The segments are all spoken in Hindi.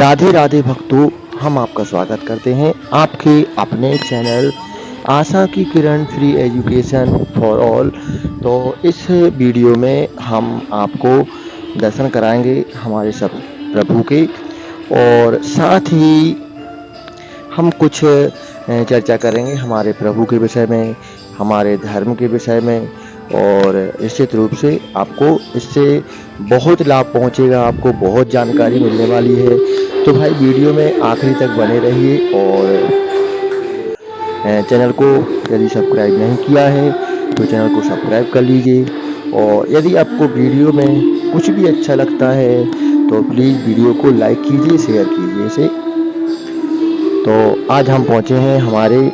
राधे राधे भक्तों, हम आपका स्वागत करते हैं आपके अपने चैनल आशा की किरण फ्री एजुकेशन फॉर ऑल। तो इस वीडियो में हम आपको दर्शन कराएंगे हमारे सब प्रभु के, और साथ ही हम कुछ चर्चा करेंगे हमारे प्रभु के विषय में, हमारे धर्म के विषय में। और निश्चित रूप से आपको इससे बहुत लाभ पहुंचेगा, आपको बहुत जानकारी मिलने वाली है। तो भाई वीडियो में आखिरी तक बने रहिए, और चैनल को यदि सब्सक्राइब नहीं किया है तो चैनल को सब्सक्राइब कर लीजिए। और यदि आपको वीडियो में कुछ भी अच्छा लगता है तो प्लीज़ वीडियो को लाइक कीजिए, शेयर कीजिए इसे। तो आज हम पहुंचे हैं हमारे,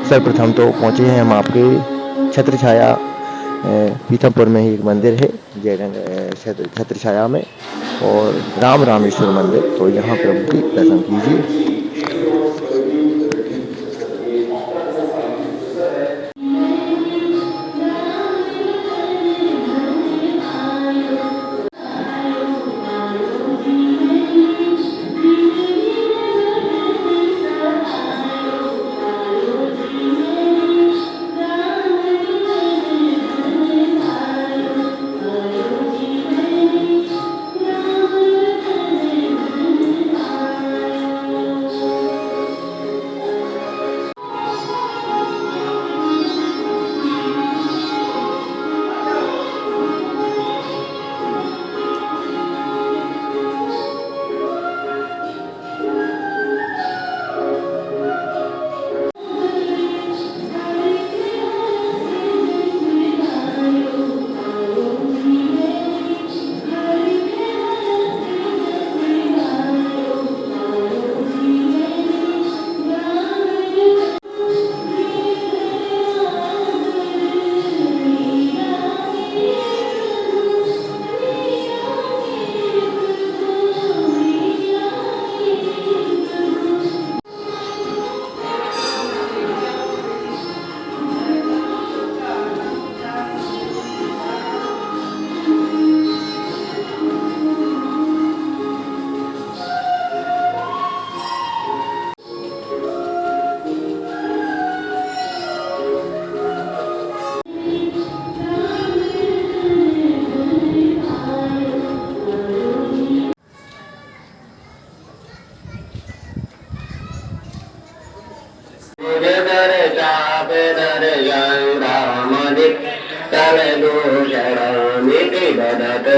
सर्वप्रथम तो पहुंचे हैं हम आपके छत्र छाया पीथमपुर में ही एक मंदिर है जयगंज छत्र छाया में, और राम रामेश्वर मंदिर। तो यहाँ प्रभु के दर्शन कीजिए।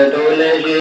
तुलसी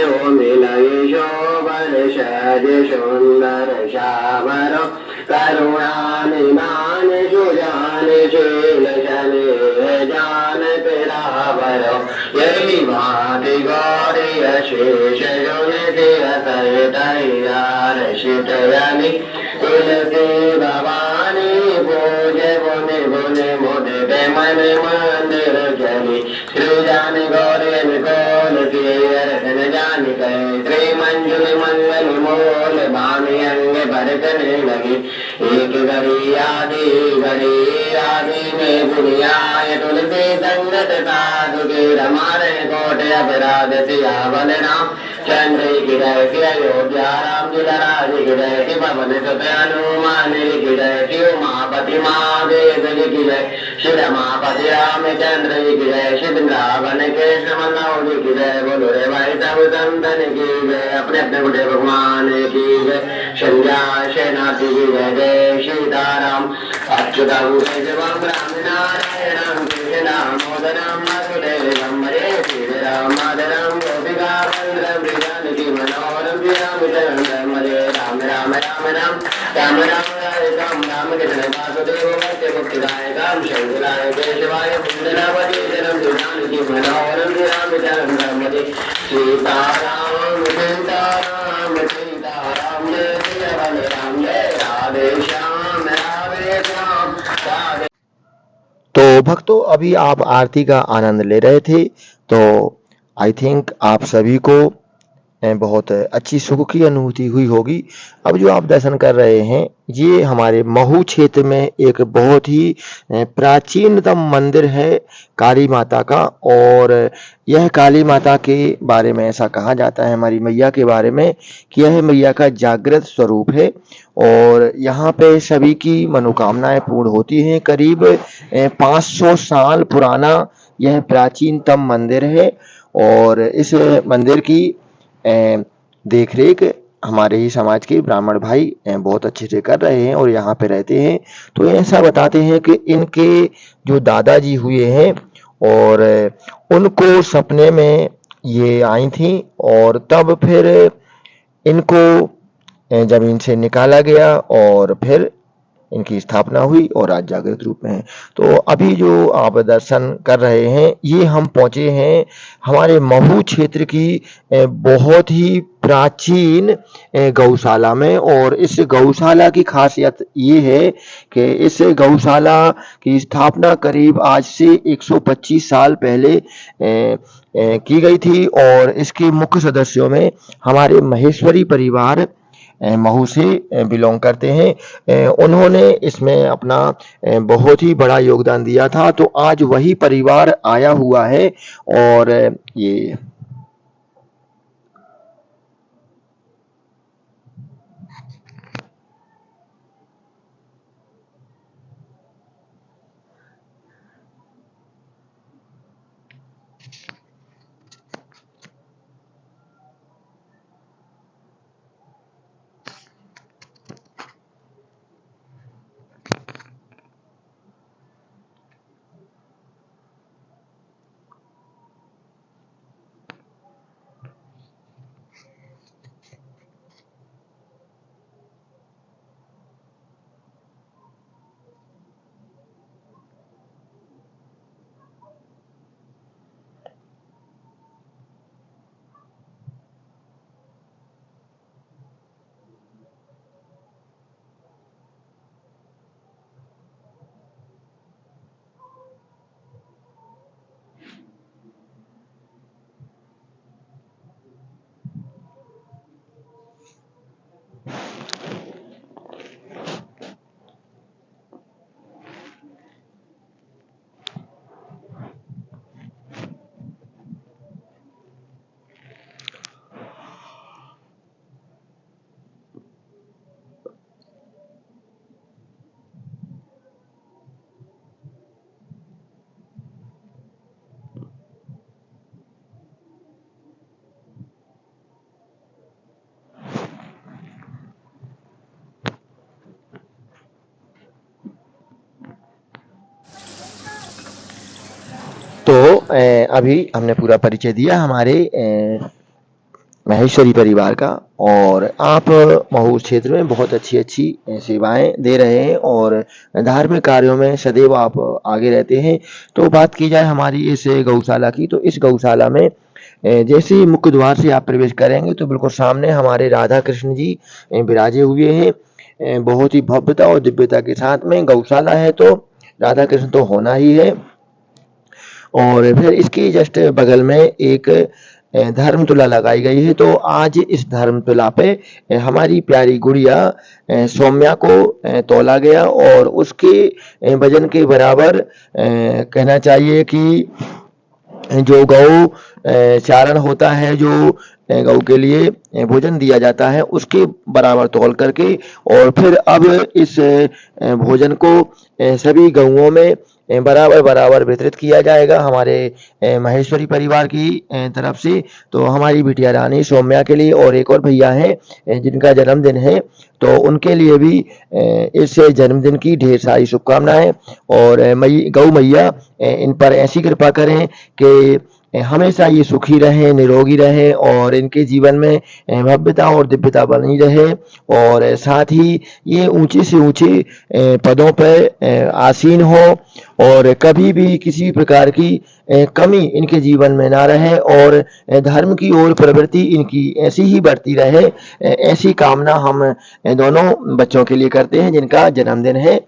ओ मिलई शोभन सज सुंदर श्यामर करुणा निमान सुजान शील चले जान पिरावर यही भांति गौरी शेष जुन तैयार शीतयनी तुलसी भवानी पूजे गुनि गुनि मुदिते मन मंदिर जनी सृजन गौरी निकोल रतन जान कहे श्री मंजुल मंगल मोल भामी अंग भरकने लगी एक घड़ी आदि में बुनियाय तुलसी संगत साधु के रमारे कोट अपराध सियावल राम चंद्र की जय श्री अयोध्या राम जी राज की जय श्री पवन सुत हनुमान की जय श्री उमापति महादेव जी की जय श्री रमापति रामचंद्र जी की जय श्री वृंदावन कृष्ण मनोज की जय बोलो रे भाई सब संतन की जय अपने अपने बुढ़े भगवान की जय संध्या सेनाथ की जय जय सीताराम अच्युतम केशवम राम नारायणम कृष्णम मोदनम वासुदेवम हरे श्री राम माधवम गोपिका वंदनम जानकी मनोहरम राम हरे राम राम राम राम राम राम राम राम कृष्ण वासुदेव वंदे मुक्तिदायकम शंकराय केशवाय वंदनावती जनम जानकी मनोहरम राम हरे सीताराम सीताराम सीताराम जय जय बलराम जय राधे श्याम राधे श्याम राधे। तो भक्तों, अभी आप आरती का आनंद ले रहे थे, तो आई थिंक आप सभी को बहुत अच्छी सुख की अनुभूति हुई होगी। अब जो आप दर्शन कर रहे हैं, ये हमारे महू क्षेत्र में एक बहुत ही प्राचीनतम मंदिर है काली माता का। और यह काली माता के बारे में ऐसा कहा जाता है, हमारी मैया के बारे में, कि यह मैया का जागृत स्वरूप है और यहाँ पे सभी की मनोकामनाएं पूर्ण होती हैं। करीब 500 साल पुराना यह प्राचीनतम मंदिर है और इस मंदिर की देख रेख हमारे ही समाज के ब्राह्मण भाई बहुत अच्छे से कर रहे हैं और यहाँ पे रहते हैं। तो ऐसा बताते हैं कि इनके जो दादाजी हुए हैं और उनको सपने में ये आई थी और तब फिर इनको जमीन से निकाला गया और फिर इनकी स्थापना हुई और आज जागृत रूप में है। तो अभी जो आप दर्शन कर रहे हैं, ये हम पहुंचे हैं हमारे महू क्षेत्र की बहुत ही प्राचीन गौशाला में। और इस गौशाला की खासियत ये है कि इस गौशाला की स्थापना करीब आज से 125 साल पहले की गई थी और इसके मुख्य सदस्यों में हमारे महेश्वरी परिवार महू से बिलोंग करते हैं। उन्होंने इसमें अपना बहुत ही बड़ा योगदान दिया था। तो आज वही परिवार आया हुआ है और ये तो अभी हमने पूरा परिचय दिया हमारे महेश्वरी परिवार का, और आप महू क्षेत्र में बहुत अच्छी-अच्छी सेवाएँ दे रहे हैं और धार्मिक कार्यों में सदैव आप आगे रहते हैं। तो बात की जाए हमारी इस गौशाला की, तो इस गौशाला में जैसे ही मुख्य द्वार से आप प्रवेश करेंगे तो बिल्कुल सामने हमारे राधा कृष्ण जी विराजे हुए हैं। बहुत ही भव्यता और दिव्यता के साथ में गौशाला है तो राधा कृष्ण तो होना ही है। और फिर इसके जस्ट बगल में एक धर्मतुला लगाई गई है। तो आज इस धर्मतुला पे हमारी प्यारी गुड़िया सौम्या को तौला गया और उसके वजन के बराबर कहना चाहिए कि जो गौ चारण होता है, जो गऊ के लिए भोजन दिया जाता है, उसके बराबर तौल करके और फिर अब इस भोजन को सभी गऊओं में बराबर-बराबर वितरित किया जाएगा हमारे महेश्वरी परिवार की तरफ से। तो हमारी बिटिया रानी सौम्या के लिए और एक और भैया हैं जिनका जन्मदिन है, तो उनके लिए भी इस जन्मदिन की ढेर सारी शुभकामनाएँ और गौ मैया इन पर ऐसी कृपा करें कि हमेशा ये सुखी रहें, निरोगी रहें और इनके जीवन में भव्यता और दिव्यता बनी रहे और साथ ही ये ऊँचे से ऊँचे पदों पे आसीन हों और कभी भी किसी भी प्रकार की कमी इनके जीवन में ना रहे और धर्म की ओर प्रवृत्ति इनकी ऐसी ही बढ़ती रहे। ऐसी कामना हम दोनों बच्चों के लिए करते हैं जिनका जन्मदिन है।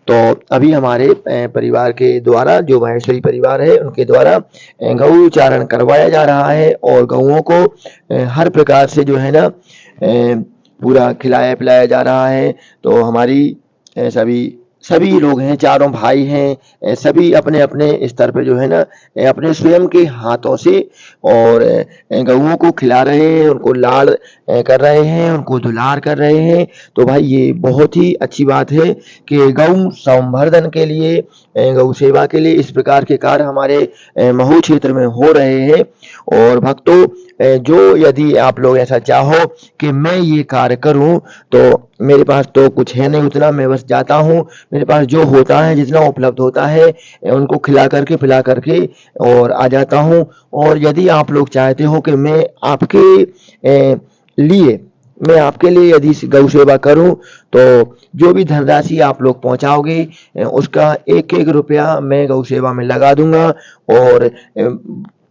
तो अभी हमारे परिवार के द्वारा, जो महेश्वरी परिवार है उनके द्वारा गऊ चारण करवाया जा रहा है और गऊओं को हर प्रकार से जो है ना पूरा खिलाया पिलाया जा रहा है। तो हमारी सभी सभी लोग हैं, चारों भाई हैं, सभी अपने-अपने स्तर पे जो है ना अपने स्वयं के हाथों से और गऊओं को खिला रहे हैं, उनको लाड़ कर रहे हैं, उनको दुलार कर रहे हैं। तो भाई ये बहुत ही अच्छी बात है कि गऊ संवर्धन के लिए, गऊ सेवा के लिए इस प्रकार के कार्य हमारे महू क्षेत्र में हो रहे हैं। और भक्तों, जो यदि आप लोग ऐसा चाहो कि मैं ये कार्य करूं, तो मेरे पास तो कुछ है नहीं उतना, मैं बस जाता हूँ, मेरे पास जो होता है, जितना उपलब्ध होता है उनको खिला करके पिला करके और आ जाता हूँ। और यदि आप लोग चाहते हो कि लिए मैं आपके लिए यदि गौ सेवा करूं, तो जो भी धनराशि आप लोग पहुंचाओगे उसका एक-एक रुपया मैं गौ सेवा में लगा दूंगा और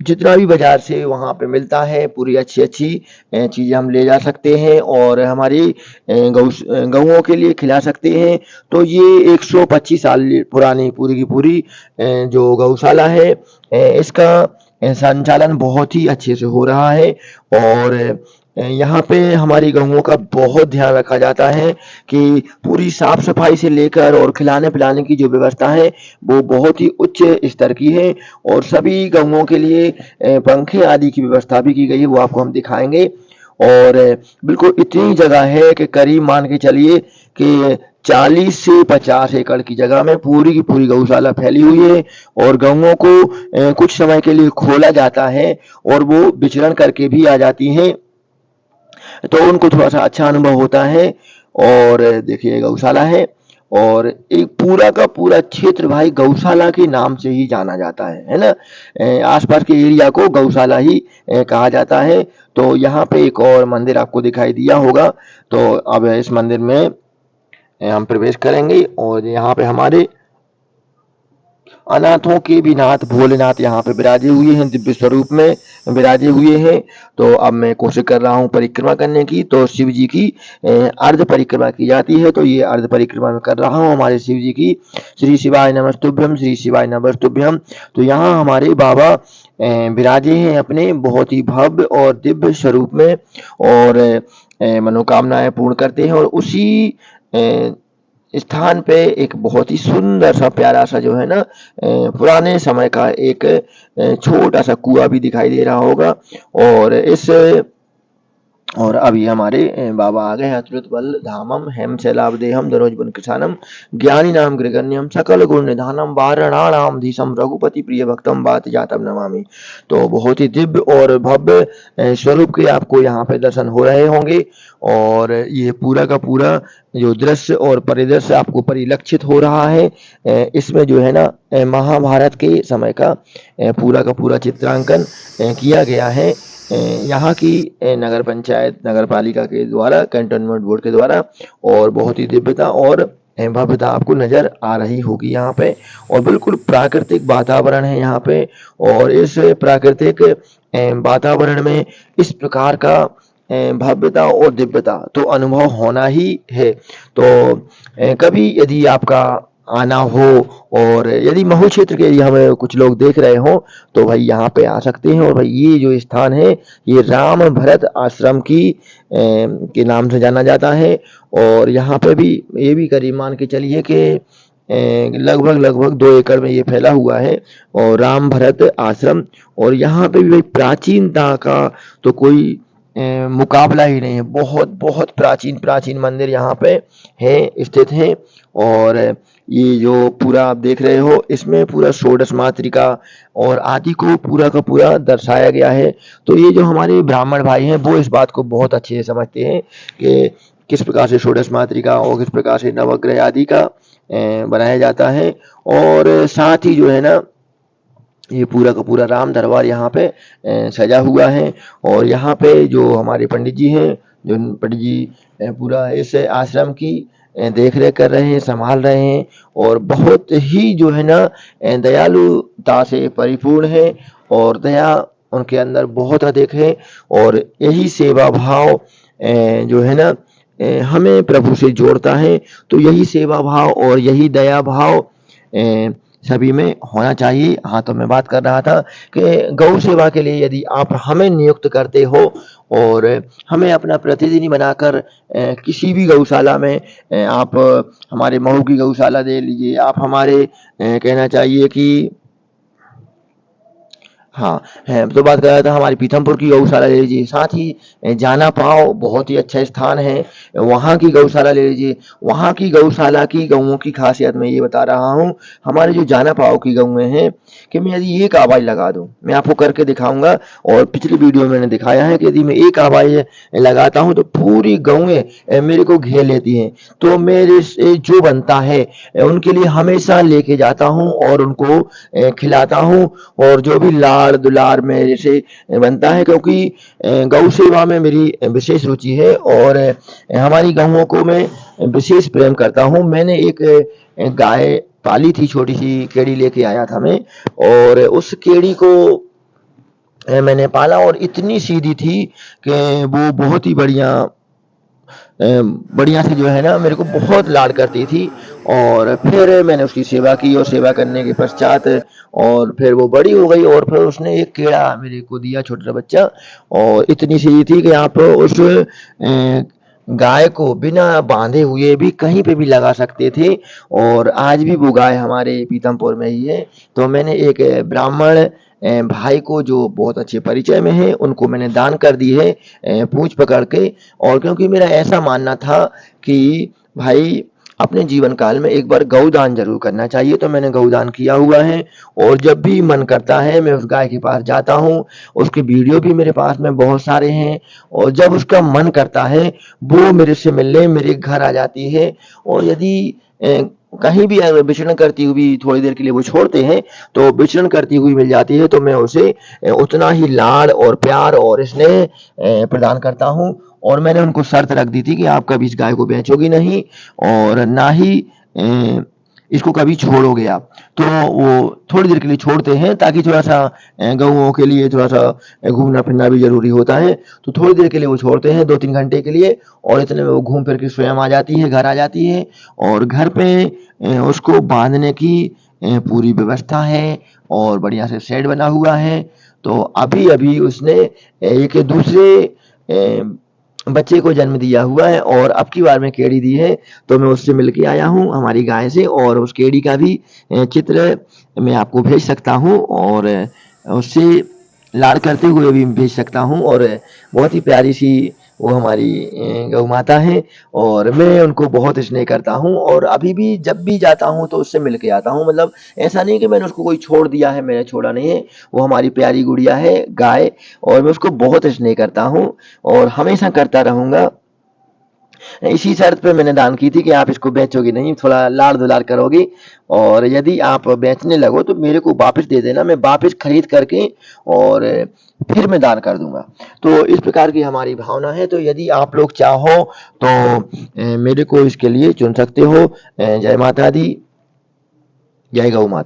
जितना भी बाजार से वहाँ पे मिलता है पूरी अच्छी-अच्छी चीज़ें हम ले जा सकते हैं और हमारी गऊओं के लिए खिला सकते हैं। तो ये 125 साल पुरानी पूरी की पूरी जो गौशाला है, इसका संचालन बहुत ही अच्छे से हो रहा है और यहाँ पे हमारी गऊओं का बहुत ध्यान रखा जाता है कि पूरी साफ-सफाई से लेकर और खिलाने-पिलाने की जो व्यवस्था है, वो बहुत ही उच्च स्तर की है और सभी गऊओं के लिए पंखे आदि की व्यवस्था भी की गई है, वो आपको हम दिखाएँगे। और बिल्कुल इतनी जगह है कि करीब मान के चलिए कि 40 से 50 एकड़ की जगह में पूरी की पूरी गौशाला फैली हुई है और गऊओं को कुछ समय के लिए खोला जाता है और वो विचरण करके भी आ जाती हैं। तो उनको थोड़ा-सा अच्छा अनुभव होता है। और देखिए गौशाला है और एक पूरा का पूरा क्षेत्र भाई गौशाला के नाम से ही जाना जाता है ना? आस-पास के एरिया को गौशाला ही कहा जाता है। तो यहाँ पे एक और मंदिर आपको दिखाई दिया होगा, तो अब इस मंदिर में हम प्रवेश करेंगे और यहाँ पे हमारे अनाथों के भी नाथ भोलेनाथ यहाँ पे विराजे हुए हैं, दिव्य स्वरूप में विराजे हुए हैं। तो अब मैं कोशिश कर रहा हूँ परिक्रमा करने की, तो शिव जी की अर्ध परिक्रमा की जाती है, तो ये अर्ध परिक्रमा मैं कर रहा हूँ हमारे शिव जी की। श्री शिवाय नमस्तुभ्यम, श्री शिवाय नमस्तुभ्यम। तो यहाँ हमारे बाबा विराजे हैं अपने बहुत ही भव्य और दिव्य स्वरूप में और मनोकामनाएं पूर्ण करते हैं और उसी स्थान पे एक बहुत ही सुंदर सा प्यारा सा जो है ना पुराने समय का एक छोटा सा कुआं भी दिखाई दे रहा होगा और अभी हमारे बाबा आ गए हैं। अतुलित बल धामम हेम शैलावदेहम दनोजबन कृशानम ज्ञानी नाम गृगण्यम सकल गुण निधानम वारणाणाम धीशम रघुपति प्रिय भक्तम बात जातम नमामि। तो बहुत ही दिव्य और भव्य स्वरूप के आपको यहाँ पे दर्शन हो रहे होंगे और ये पूरा का पूरा जो दृश्य और परिदृश्य आपको परिलक्षित हो रहा है, इसमें जो है ना महाभारत के समय का पूरा चित्रांकन किया गया है। यहाँ की नगर पंचायत नगर पालिका के द्वारा कैंटोनमेंट बोर्ड के द्वारा और बहुत ही दिव्यता और भव्यता आपको नजर आ रही होगी यहाँ पे। और बिल्कुल प्राकृतिक वातावरण है यहाँ पे। और इस प्राकृतिक वातावरण में इस प्रकार का भव्यता और दिव्यता तो अनुभव होना ही है। तो कभी यदि आपका आना हो और यदि महू क्षेत्र के एरिया में कुछ लोग देख रहे हो तो भाई यहाँ पे आ सकते हैं। और भाई ये जो स्थान है ये राम भरत आश्रम की के नाम से जाना जाता है। और यहाँ पे भी ये भी करीब मान के चलिए कि लगभग लगभग 2 एकड़ में ये फैला हुआ है और राम भरत आश्रम। और यहाँ पे भी भाई प्राचीनता का तो कोई मुकाबला ही नहीं है। बहुत बहुत प्राचीन प्राचीन मंदिर यहाँ पे है स्थित हैं। और ये जो पूरा आप देख रहे हो इसमें पूरा षोडश मातृका और आदि को पूरा का पूरा दर्शाया गया है। तो ये जो हमारे ब्राह्मण भाई हैं वो इस बात को बहुत अच्छे से समझते हैं कि किस प्रकार से षोडश मातृका और किस प्रकार से नवग्रह आदि का बनाया जाता है। और साथ ही जो है ना ये पूरा का पूरा राम दरबार यहाँ पे सजा हुआ है। और यहाँ पे जो हमारे पंडित जी हैं जो पंडित जी पूरा इस आश्रम की देख रेख कर रहे हैं संभाल रहे हैं। और बहुत ही जो है ना दयालुता से परिपूर्ण है और दया उनके अंदर बहुत अधिक है। और यही सेवा भाव जो है ना हमें प्रभु से जोड़ता है। तो यही सेवा भाव और यही दया भाव सभी में होना चाहिए। हाँ, तो मैं बात कर रहा था कि गौ सेवा के लिए यदि आप हमें नियुक्त करते हो और हमें अपना प्रतिनिधि बनाकर किसी भी गौशाला में आप हमारे महू की गौशाला दे लीजिए, आप हमारे कहना चाहिए कि हाँ है तो बात कर रहा था हमारी पीथमपुर की गौशाला ले लीजिए। साथ ही जाना पाव बहुत ही अच्छा स्थान है, वहाँ की गौशाला ले लीजिए। वहाँ की गौशाला की गऊओं की खासियत मैं ये बता रहा हूँ। हमारे जो जाना पाव की गऊएं हैं कि मैं यदि एक आवाज लगा दूं, मैं आपको करके दिखाऊंगा और पिछली वीडियो में मैंने दिखाया है कि यदि मैं एक आवाज लगाता हूं तो पूरी गऊएं मेरे को घेर लेती हैं। तो मेरे से जो बनता है उनके लिए हमेशा लेके जाता हूं और उनको खिलाता हूं। और जो भी लाड़ दुलार मेरे से बनता है, क्योंकि गौ सेवा में मेरी विशेष रुचि है और हमारी गऊओं को मैं विशेष प्रेम करता हूं। मैंने एक गाय पाली थी, छोटी सी केड़ी लेके आया था मैं। और उस केड़ी को मैंने पाला और इतनी सीधी थी कि वो बहुत ही बढ़िया से जो है ना मेरे को बहुत लाड करती थी। और फिर मैंने उसकी सेवा की और सेवा करने के पश्चात और फिर वो बड़ी हो गई और फिर उसने एक केड़ा मेरे को दिया, छोटा बच्चा। और इतनी सी थी कि आप उस गाय को बिना बांधे हुए भी कहीं पे भी लगा सकते थे। और आज भी वो गाय हमारे पीतमपुर में ही है। तो मैंने एक ब्राह्मण भाई को जो बहुत अच्छे परिचय में है उनको मैंने दान कर दी है पूंछ पकड़ के। और क्योंकि मेरा ऐसा मानना था कि भाई अपने जीवन काल में एक बार गौदान जरूर करना चाहिए, तो मैंने गौदान किया हुआ है। और जब भी मन करता है मैं उस गाय के पास जाता हूँ, उसके वीडियो भी मेरे पास में बहुत सारे हैं। और जब उसका मन करता है वो मेरे से मिलने मेरे घर आ जाती है। और यदि कहीं भी अगर विचरण करती हुई थोड़ी देर के लिए वो छोड़ते हैं तो विचरण करती हुई मिल जाती है, तो मैं उसे उतना ही लाड़ और प्यार और स्नेह प्रदान करता हूँ। और मैंने उनको शर्त रख दी थी कि आप कभी इस गाय को बेचोगी नहीं और ना ही इसको कभी छोड़ोगे आप। तो वो थोड़ी देर के लिए छोड़ते हैं ताकि थोड़ा सा गऊओं के लिए थोड़ा सा घूमना फिरना भी जरूरी होता है। तो थोड़ी देर के लिए वो छोड़ते हैं 2-3 घंटे के लिए और इतने में वो घूम फिर के स्वयं आ जाती है, घर आ जाती है। और घर पे उसको बांधने की पूरी व्यवस्था है और बढ़िया से शेड बना हुआ है। तो अभी अभी उसने एक दूसरे बच्चे को जन्म दिया हुआ है और अब की बार में केड़ी दी है। तो मैं उससे मिलके आया हूँ हमारी गाय से और उस केड़ी का भी चित्र मैं आपको भेज सकता हूँ और उससे लाड़ करते हुए भी भेज सकता हूँ। और बहुत ही प्यारी सी वो हमारी गौ माता है और मैं उनको बहुत स्नेह करता हूँ। और अभी भी जब भी जाता हूँ तो उससे मिल के आता हूँ। मतलब ऐसा नहीं कि मैंने उसको कोई छोड़ दिया है, मैंने छोड़ा नहीं है। वो हमारी प्यारी गुड़िया है गाय और मैं उसको बहुत स्नेह करता हूँ और हमेशा करता रहूँगा। इसी शर्त पे मैंने दान की थी कि आप इसको बेचोगी नहीं, थोड़ा लाड़-दुलार करोगी और यदि आप बेचने लगो तो मेरे को वापस दे देना, मैं वापस खरीद करके और फिर मैं दान कर दूँगा। तो इस प्रकार की हमारी भावना है, तो यदि आप लोग चाहो तो मेरे को इसके लिए चुन सकते हो। जय माता दी, जय गौ माता।